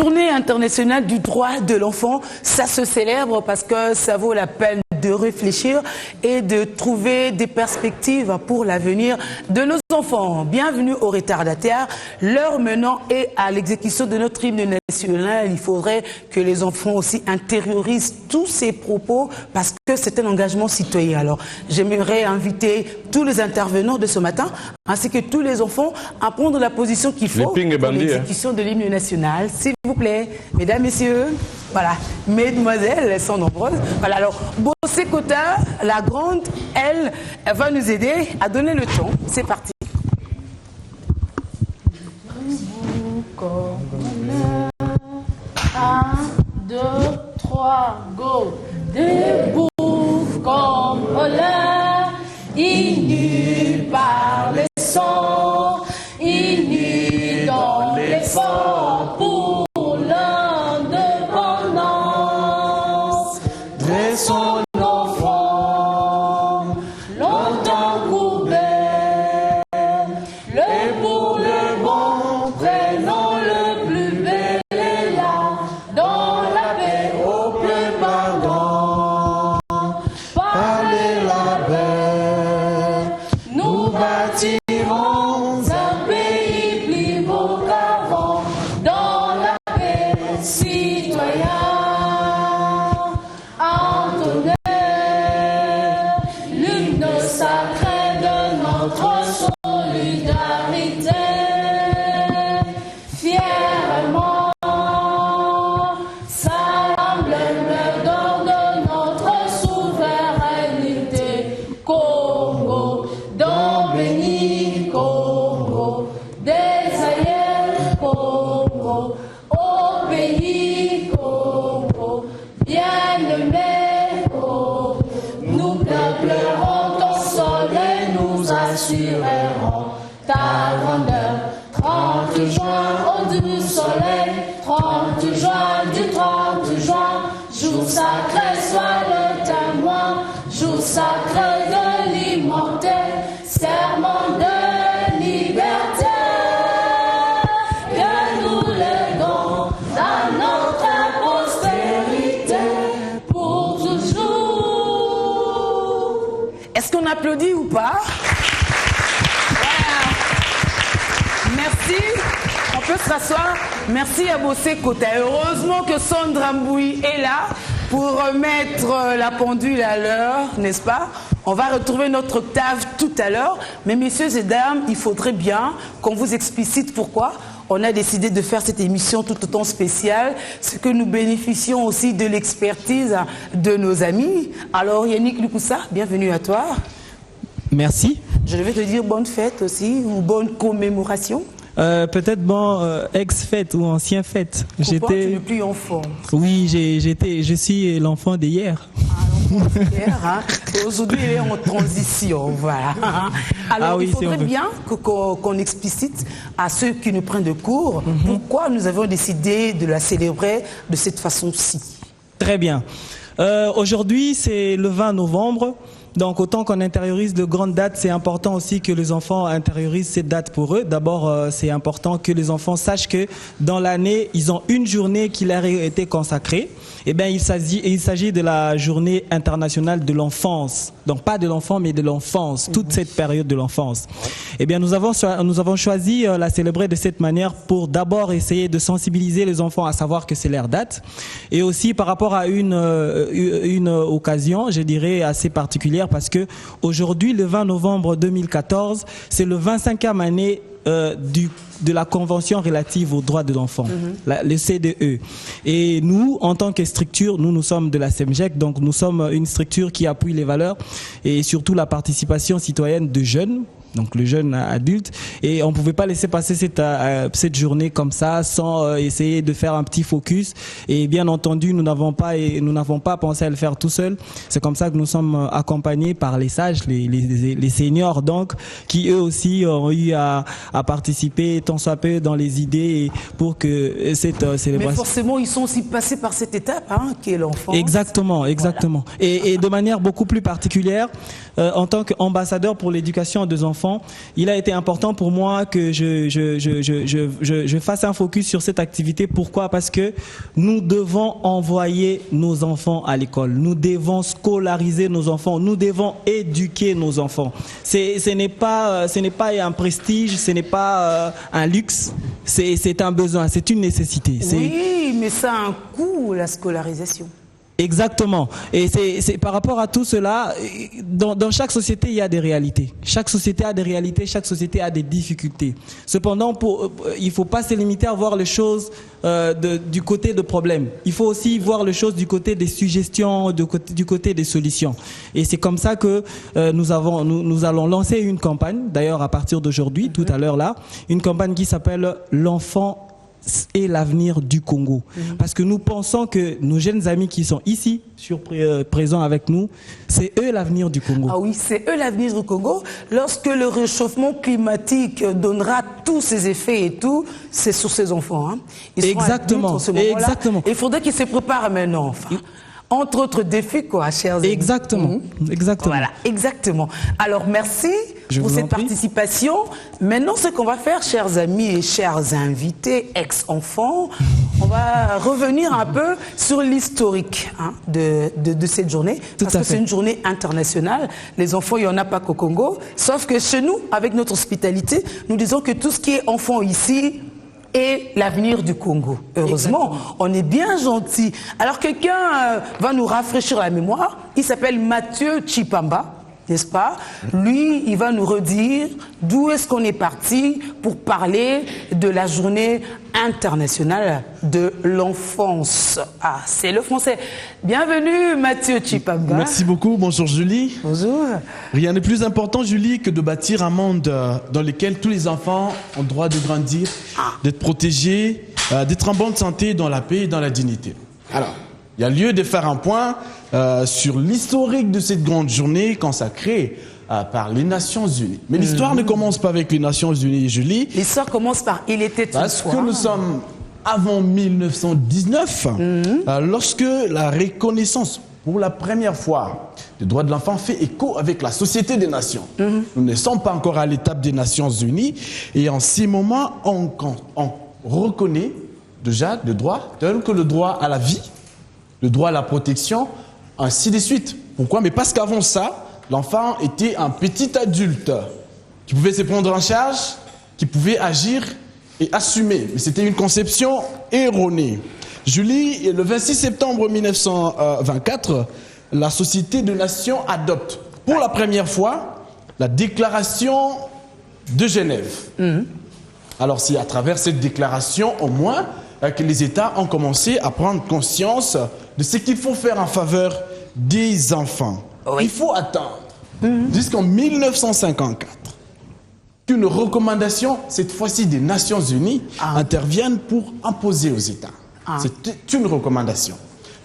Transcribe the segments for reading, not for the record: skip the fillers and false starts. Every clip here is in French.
Journée internationale du droit de l'enfant, ça se célèbre parce que ça vaut la peine de réfléchir et de trouver des perspectives pour l'avenir de nos enfants. Bienvenue aux retardataires. L'heure maintenant est à l'exécution de notre hymne national. Il faudrait que les enfants aussi intériorisent tous ces propos parce que c'est un engagement citoyen. Alors, j'aimerais inviter tous les intervenants de ce matin, ainsi que tous les enfants, à prendre la position qu'il faut pour l'exécution de l'hymne national. S'il vous plaît, mesdames, messieurs, voilà, mesdemoiselles, elles sont nombreuses. Voilà, alors, Bossé Kota, la grande, elle va nous aider à donner le ton. C'est parti. 1, 2, 3, go. Debout comme l'air, il par les sons, il dans l'effort pour l'indépendance. Dressons nos fronts, longtemps courbés, le pour le bon, prenons le plus bel élan, dans la paix au plus pardon. Parlez la paix, nous bâtirons un pays plus beau qu'avant, dans la paix citoyen. Entonner l'hymne sacré de notre solidarité, fièrement, ça l'emblème de notre souveraineté. Congo, don béni, Congo, des aïeux, Congo, au pays Congo, bien-aimé Congo, nous pleurons ton sol et nous assurerons ta grandeur. 30 juin, au du soleil, 30 juin, du 30 juin, jour sacré soit le témoin, jour sacré de l'immortel, serment de liberté, que nous léguons dans notre postérité pour toujours. Est-ce qu'on applaudit ou pas? Voilà. Merci. On peut s'asseoir. Merci à Bossé Kota. Heureusement que Sandra Mboui est là pour remettre la pendule à l'heure, n'est-ce pas? On va retrouver notre octave tout à l'heure. Mais messieurs et dames, il faudrait bien qu'on vous explicite pourquoi on a décidé de faire cette émission tout autant spéciale, c'est que nous bénéficions aussi de l'expertise de nos amis. Alors Yannick Lukoussa, bienvenue à toi. Merci. Je vais te dire bonne fête aussi, ou bonne commémoration. Peut-être ex-fête ou ancien fête. Pourquoi tu n'es plus enfant? Oui, je suis l'enfant d'hier. Hein? Aujourd'hui, il est en transition, voilà. Alors, oui, il faudrait bien qu'on explicite à ceux qui nous prennent de cours pourquoi nous avons décidé de la célébrer de cette façon-ci. Très bien. Aujourd'hui, c'est le 20 novembre. Donc autant qu'on intériorise de grandes dates, c'est important aussi que les enfants intériorisent ces dates pour eux. D'abord, c'est important que les enfants sachent que dans l'année, ils ont une journée qui leur a été consacrée. Eh bien, il s'agit de la journée internationale de l'enfance. Donc pas de l'enfant, mais de l'enfance, toute cette période de l'enfance. Eh bien, nous avons choisi la célébrer de cette manière pour d'abord essayer de sensibiliser les enfants à savoir que c'est leur date. Et aussi par rapport à une occasion, je dirais, assez particulière, parce que aujourd'hui, le 20 novembre 2014, c'est le 25e année de la Convention relative aux droits de l'enfant, le CDE. Et nous, en tant que structure, nous sommes de la SEMGEC, donc nous sommes une structure qui appuie les valeurs et surtout la participation citoyenne de jeunes, donc le jeune adulte, et on ne pouvait pas laisser passer cette journée comme ça sans essayer de faire un petit focus. Et bien entendu, nous n'avons pas pensé à le faire tout seul. C'est comme ça que nous sommes accompagnés par les sages, les seniors, donc, qui eux aussi ont eu à participer tant soit peu dans les idées pour que cette célébration. Mais forcément, ils sont aussi passés par cette étape, qui est l'enfance. Exactement, exactement. Voilà. Et de manière beaucoup plus particulière, en tant qu'ambassadeur pour l'éducation des enfants, enfants, il a été important pour moi que je fasse un focus sur cette activité. Pourquoi? Parce que nous devons envoyer nos enfants à l'école. Nous devons scolariser nos enfants. Nous devons éduquer nos enfants. Ce n'est pas un prestige, ce n'est pas un luxe. C'est un besoin, c'est une nécessité. Oui, mais ça a un coût, la scolarisation. Exactement. Et c'est par rapport à tout cela, dans chaque société, il y a des réalités. Chaque société a des réalités, chaque société a des difficultés. Cependant, il ne faut pas se limiter à voir les choses du côté de problèmes. Il faut aussi voir les choses du côté des suggestions, du côté des solutions. Et c'est comme ça que nous allons lancer une campagne, d'ailleurs à partir d'aujourd'hui, tout à l'heure là, une campagne qui s'appelle « L'enfant et l'avenir du Congo ». Parce que nous pensons que nos jeunes amis qui sont ici, présents avec nous, c'est eux l'avenir du Congo. Ah oui, c'est eux l'avenir du Congo. Lorsque le réchauffement climatique donnera tous ses effets et tout, c'est sur ces enfants. Hein. Ils seront Exactement. adultes en ce moment-là. Exactement. Et il faudrait qu'ils se préparent maintenant. Enfin. Entre autres défis, quoi, chers amis. Exactement. Exactement. Voilà, exactement. Alors, merci pour cette participation. Maintenant, ce qu'on va faire, chers amis et chers invités, ex-enfants, on va revenir un peu sur l'historique de cette journée. Parce que c'est une journée internationale. Les enfants, il n'y en a pas qu'au Congo. Sauf que chez nous, avec notre hospitalité, nous disons que tout ce qui est enfant ici, et l'avenir du Congo. Heureusement, on est bien gentil. Alors quelqu'un va nous rafraîchir la mémoire. Il s'appelle Mathieu Chipamba, n'est-ce pas? Lui, il va nous redire d'où est-ce qu'on est parti pour parler de la journée internationale de l'enfance. Ah, c'est le français. Bienvenue Mathieu Chipamba. Merci beaucoup, bonjour Julie. Bonjour. Rien n'est plus important Julie que de bâtir un monde dans lequel tous les enfants ont droit de grandir, d'être protégés, d'être en bonne santé, dans la paix et dans la dignité. Alors, il y a lieu de faire un point sur l'historique de cette grande journée consacrée par les Nations Unies. Mais l'histoire ne commence pas avec les Nations Unies, Julie. L'histoire commence par « Il était une Parce fois ». que nous sommes avant 1919, lorsque la reconnaissance pour la première fois des droits de l'enfant fait écho avec la Société des Nations. Nous ne sommes pas encore à l'étape des Nations Unies et en ces moments, on reconnaît déjà des droits tels que le droit à la vie, le droit à la protection, ainsi de suite. Pourquoi? Mais parce qu'avant ça, l'enfant était un petit adulte qui pouvait se prendre en charge, qui pouvait agir et assumer. Mais c'était une conception erronée. Julie, le 26 septembre 1924, la Société des Nations adopte pour la première fois la déclaration de Genève. Alors c'est à travers cette déclaration, au moins, que les États ont commencé à prendre conscience de ce qu'il faut faire en faveur des enfants. Il faut attendre jusqu'en 1954 qu'une recommandation, cette fois-ci des Nations Unies, intervienne pour imposer aux États. C'est une recommandation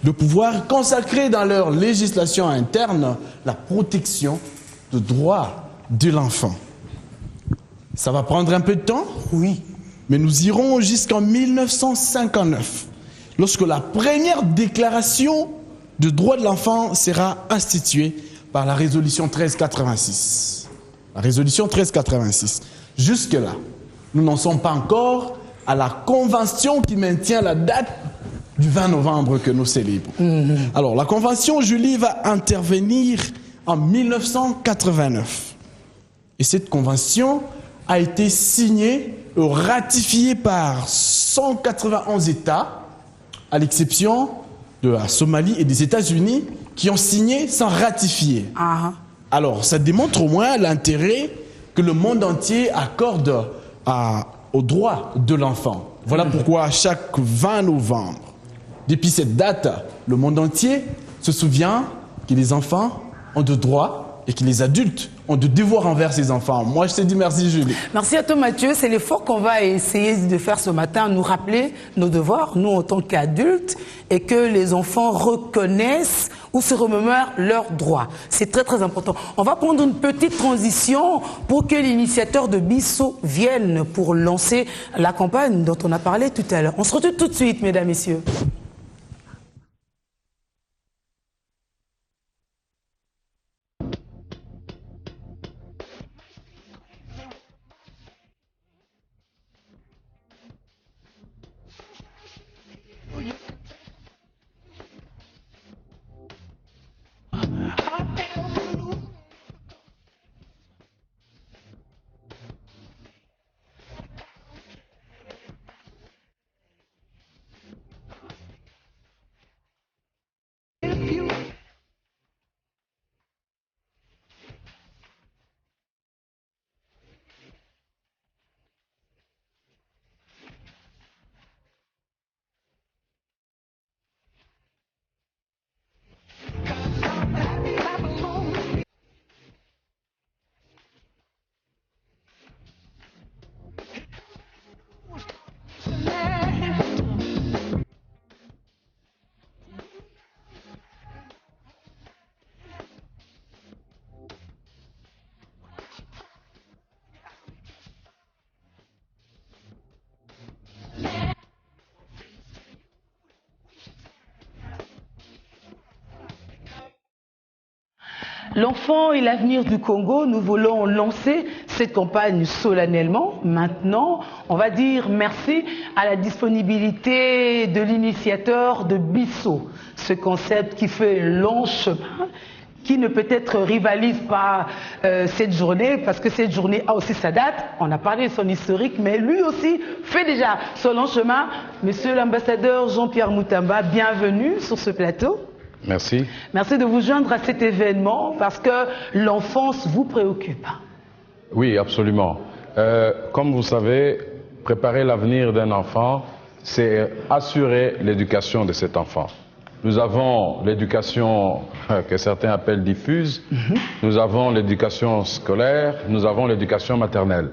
de pouvoir consacrer dans leur législation interne la protection des droits de l'enfant. Ça va prendre un peu de temps? Oui. Mais nous irons jusqu'en 1959, lorsque la première déclaration de droits de l'enfant sera instituée par la résolution 1386. La résolution 1386. Jusque-là, nous n'en sommes pas encore à la convention qui maintient la date du 20 novembre que nous célébrons. Alors, la convention, Julie, va intervenir en 1989. Et cette convention a été signée et ratifiée par 191 États, à l'exception de la Somalie et des États-Unis, qui ont signé sans ratifier. Alors, ça démontre au moins l'intérêt que le monde entier accorde aux droits de l'enfant. Voilà pourquoi chaque 20 novembre, depuis cette date, le monde entier se souvient que les enfants ont de droits et que les adultes ont de devoirs envers ces enfants. Moi, je te dis merci, Julie. Merci à toi, Mathieu. C'est l'effort qu'on va essayer de faire ce matin, nous rappeler nos devoirs, nous en tant qu'adultes, et que les enfants reconnaissent ou se remémorent leurs droits. C'est très, très important. On va prendre une petite transition pour que l'initiateur de Bissau vienne pour lancer la campagne dont on a parlé tout à l'heure. On se retrouve tout de suite, mesdames, messieurs. L'enfant est l'avenir du Congo. Nous voulons lancer cette campagne solennellement. Maintenant, on va dire merci à la disponibilité de l'initiateur de Bisso. Ce concept qui fait long chemin, qui ne peut-être rivalise pas cette journée, parce que cette journée a aussi sa date. On a parlé de son historique, mais lui aussi fait déjà son long chemin. Monsieur l'ambassadeur Jean-Pierre Moutamba, bienvenue sur ce plateau. Merci. Merci de vous joindre à cet événement, parce que l'enfance vous préoccupe. Oui, absolument. Comme vous savez, préparer l'avenir d'un enfant, c'est assurer l'éducation de cet enfant. Nous avons l'éducation que certains appellent diffuse, nous avons l'éducation scolaire, nous avons l'éducation maternelle.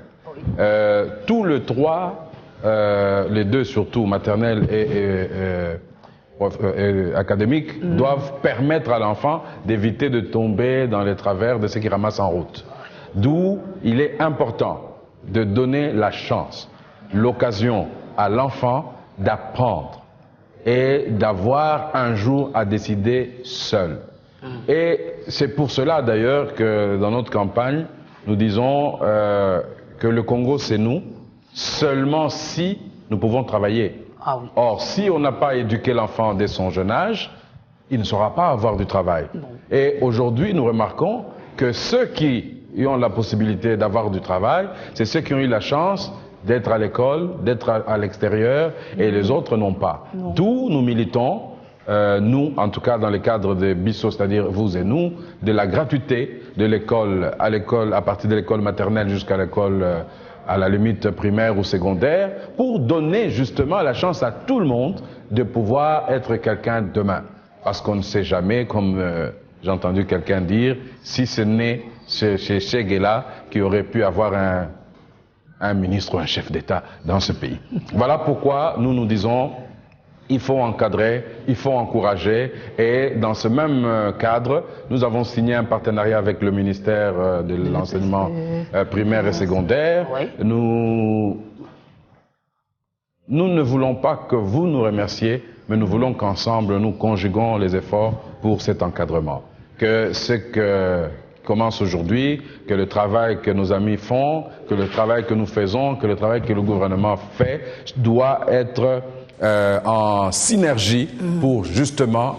Tous les trois, les deux surtout, maternelle et académique, doivent permettre à l'enfant d'éviter de tomber dans les travers de ce qu'il ramasse en route. D'où il est important de donner la chance, l'occasion à l'enfant d'apprendre et d'avoir un jour à décider seul. Et c'est pour cela d'ailleurs que dans notre campagne, nous disons que le Congo c'est nous, seulement si nous pouvons travailler. Ah oui. Or, si on n'a pas éduqué l'enfant dès son jeune âge, il ne saura pas avoir du travail. Non. Et aujourd'hui, nous remarquons que ceux qui ont la possibilité d'avoir du travail, c'est ceux qui ont eu la chance d'être à l'école, d'être à l'extérieur, et les autres n'ont pas. D'où nous militons, nous, en tout cas dans le cadre de Bisso, c'est-à-dire vous et nous, de la gratuité de l'école, à partir de l'école maternelle jusqu'à l'école à la limite primaire ou secondaire, pour donner justement la chance à tout le monde de pouvoir être quelqu'un demain. Parce qu'on ne sait jamais, comme j'ai entendu quelqu'un dire, si ce n'est chez Che Guevara qui aurait pu avoir un ministre ou un chef d'État dans ce pays. Voilà pourquoi nous nous disons, il faut encadrer, il faut encourager, et dans ce même cadre, nous avons signé un partenariat avec le ministère de l'enseignement primaire et secondaire. Oui. Nous ne voulons pas que vous nous remerciez, mais nous voulons qu'ensemble nous conjuguons les efforts pour cet encadrement. Que ce que commence aujourd'hui, que le travail que nos amis font, que le travail que nous faisons, que le travail que le gouvernement fait, doit être en synergie pour justement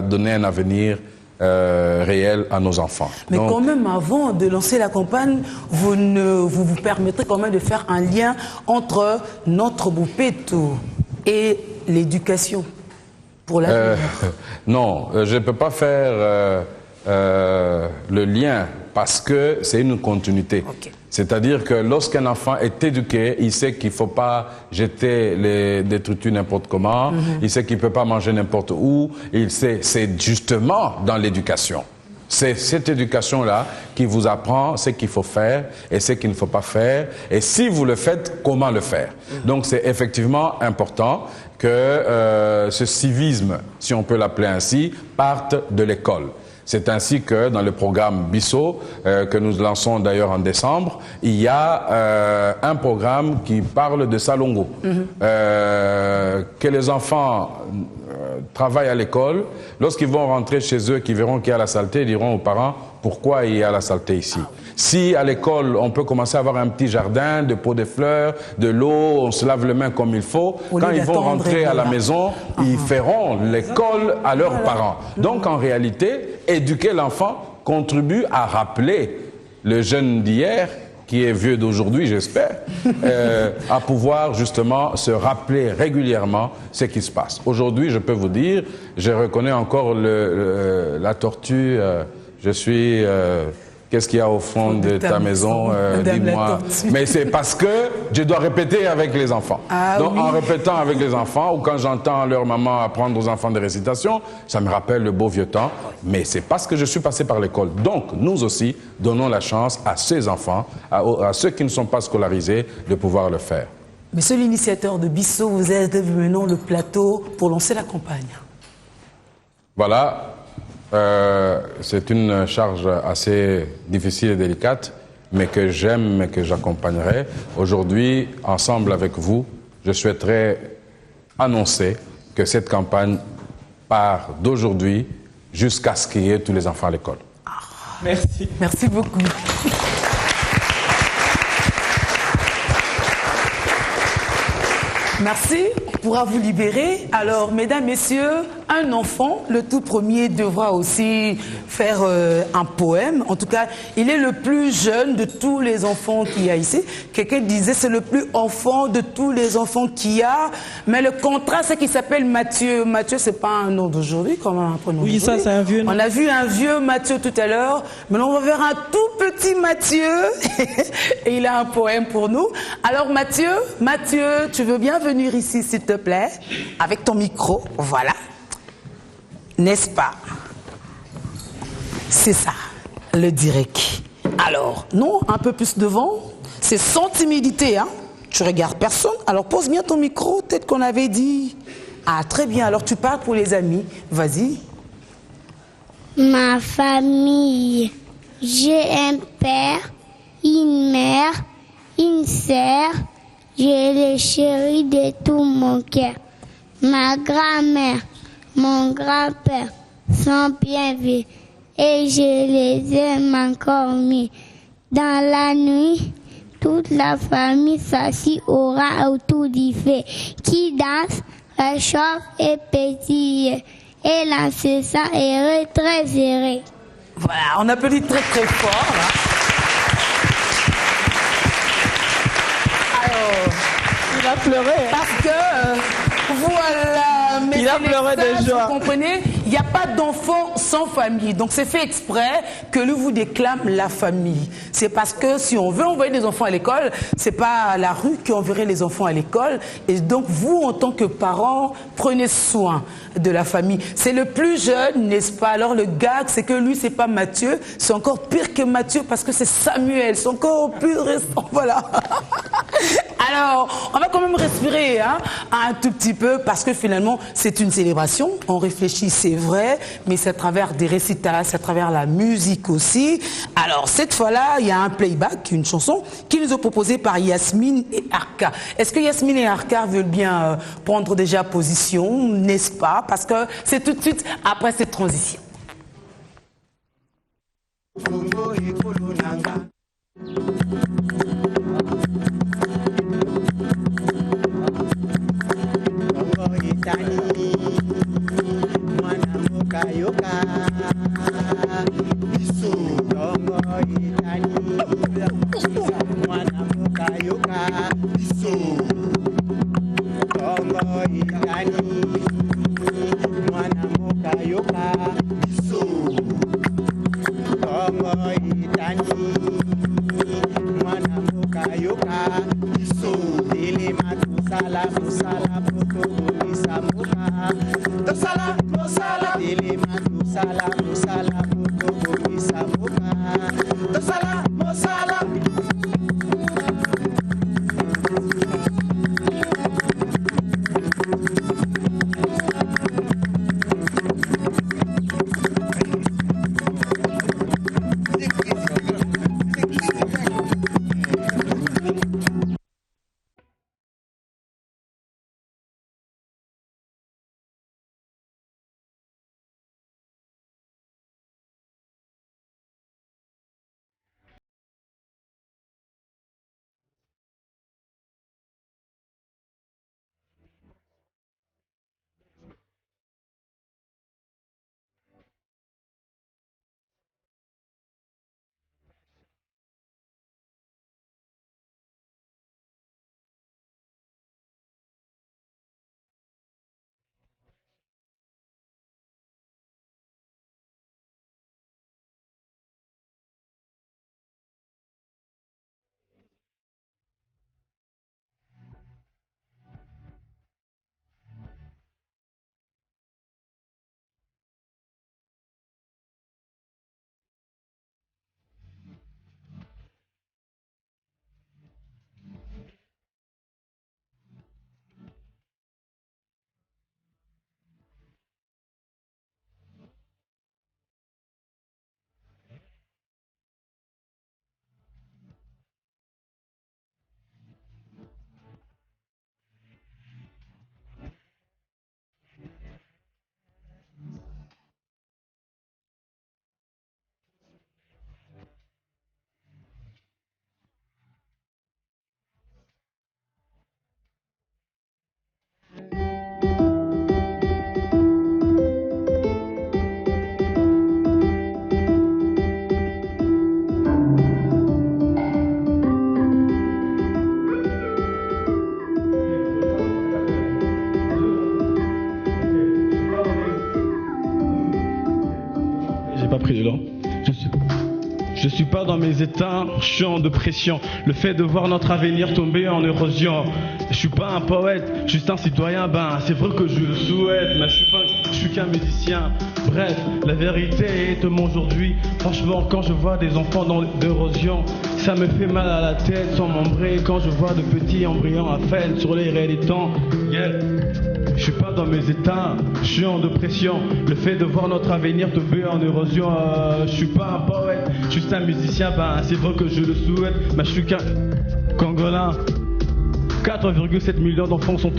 donner un avenir réel à nos enfants. Mais donc, quand même, avant de lancer la campagne, vous permettrez quand même de faire un lien entre notre Boupétou et l'éducation pour l'avenir. non, je ne peux pas faire le lien parce que c'est une continuité. Okay. C'est-à-dire que lorsqu'un enfant est éduqué, il sait qu'il ne faut pas jeter les détritus n'importe comment, il sait qu'il ne peut pas manger n'importe où, il sait, c'est justement dans l'éducation. C'est cette éducation-là qui vous apprend ce qu'il faut faire et ce qu'il ne faut pas faire, et si vous le faites, comment le faire. Donc c'est effectivement important que ce civisme, si on peut l'appeler ainsi, parte de l'école. C'est ainsi que dans le programme Bisso, que nous lançons d'ailleurs en décembre, il y a un programme qui parle de Salongo. Que les enfants travaillent à l'école, lorsqu'ils vont rentrer chez eux, qu'ils verront qu'il y a la saleté, ils diront aux parents pourquoi il y a la saleté ici. Si à l'école, on peut commencer à avoir un petit jardin, de pots de fleurs, de l'eau, on se lave les mains comme il faut, quand ils vont rentrer à la maison, ils feront l'école à leurs parents. Donc en réalité, éduquer l'enfant contribue à rappeler le jeune d'hier, qui est vieux d'aujourd'hui, j'espère, à pouvoir justement se rappeler régulièrement ce qui se passe. Aujourd'hui, je peux vous dire, je reconnais encore la tortue, je suis... Qu'est-ce qu'il y a au fond de ta maison, dis-moi. Mais c'est parce que je dois répéter avec les enfants. Ah, donc oui. En répétant avec les enfants, ou quand j'entends leur maman apprendre aux enfants des récitations, ça me rappelle le beau vieux temps. Mais c'est parce que je suis passé par l'école. Donc nous aussi, donnons la chance à ces enfants, à ceux qui ne sont pas scolarisés, de pouvoir le faire. Monsieur l'initiateur de Bisso, vous êtes maintenant le plateau pour lancer la campagne. Voilà. C'est une charge assez difficile et délicate, mais que j'aime et que j'accompagnerai. Aujourd'hui, ensemble avec vous, je souhaiterais annoncer que cette campagne part d'aujourd'hui jusqu'à ce qu'il y ait tous les enfants à l'école. Merci. Merci beaucoup. Merci. On pourra vous libérer. Alors, mesdames, messieurs, un enfant, le tout premier, devra aussi faire un poème. En tout cas, il est le plus jeune de tous les enfants qu'il y a ici. Quelqu'un disait c'est le plus enfant de tous les enfants qu'il y a. Mais le contrat, c'est qu'il s'appelle Mathieu. Mathieu, c'est pas un nom d'aujourd'hui, comme un prénom Oui, ça, c'est un vieux nom. On a vu un vieux Mathieu tout à l'heure. Maintenant, on va vers un tout petit Mathieu. Et il a un poème pour nous. Alors, Mathieu, tu veux bien venir ici, s'il te plaît, avec ton micro. Voilà. N'est-ce pas? C'est ça, le direct. Alors, non, un peu plus devant. C'est sans timidité, hein. Tu regardes personne. Alors, pose bien ton micro, peut-être qu'on avait dit. Ah, très bien. Alors, tu parles pour les amis. Vas-y. Ma famille, j'ai un père, une mère, une sœur. J'ai les chéris de tout mon cœur. Ma grand-mère, mon grand-père sont bien vieux et je les aime encore mieux. Dans la nuit, toute la famille s'assit au rang autour du feu qui danse, réchauffe et pétille. Et l'incessant est très heureux. Voilà, on applaudit très très fort. Là. Alors, Il a pleuré. parce que, voilà, mais Il a c'est pleuré les sages, de joie. vous comprenez, il n'y a pas d'enfant sans famille. Donc c'est fait exprès que lui vous déclame la famille. C'est parce que si on veut envoyer des enfants à l'école, c'est pas la rue qui enverrait les enfants à l'école. Et donc vous, en tant que parents, prenez soin de la famille. C'est le plus jeune, n'est-ce pas? Alors le gag, c'est que lui, c'est pas Mathieu, c'est encore pire que Mathieu parce que c'est Samuel. C'est encore plus récent. Voilà. Alors, on va quand même respirer hein, un tout petit peu parce que finalement, c'est une célébration. On réfléchit, c'est vrai, mais c'est à travers des récitals, c'est à travers la musique aussi. Alors, cette fois-là, il y a un playback, une chanson qui nous est proposée par Yasmine et Arka. Est-ce que Yasmine et Arka veulent bien prendre déjà position, n'est-ce pas? Parce que c'est tout de suite après cette transition. Président. Je suis pas dans mes états, je suis en dépression. Le fait de voir notre avenir tomber en érosion. Je suis pas un poète, juste un citoyen, c'est vrai que je le souhaite, mais je suis qu'un musicien. Bref, la vérité est aujourd'hui. Franchement, quand je vois des enfants dans d'érosion, ça me fait mal à la tête sans m'embrer. Quand je vois de petits embryons à peine sur les réalités, je suis pas dans mes états, je suis en dépression. Le fait de voir notre avenir tomber en érosion, je suis pas un poète, juste un musicien, c'est vrai que je le souhaite, mais je suis qu'un Congolais. 4,7 millions d'enfants sont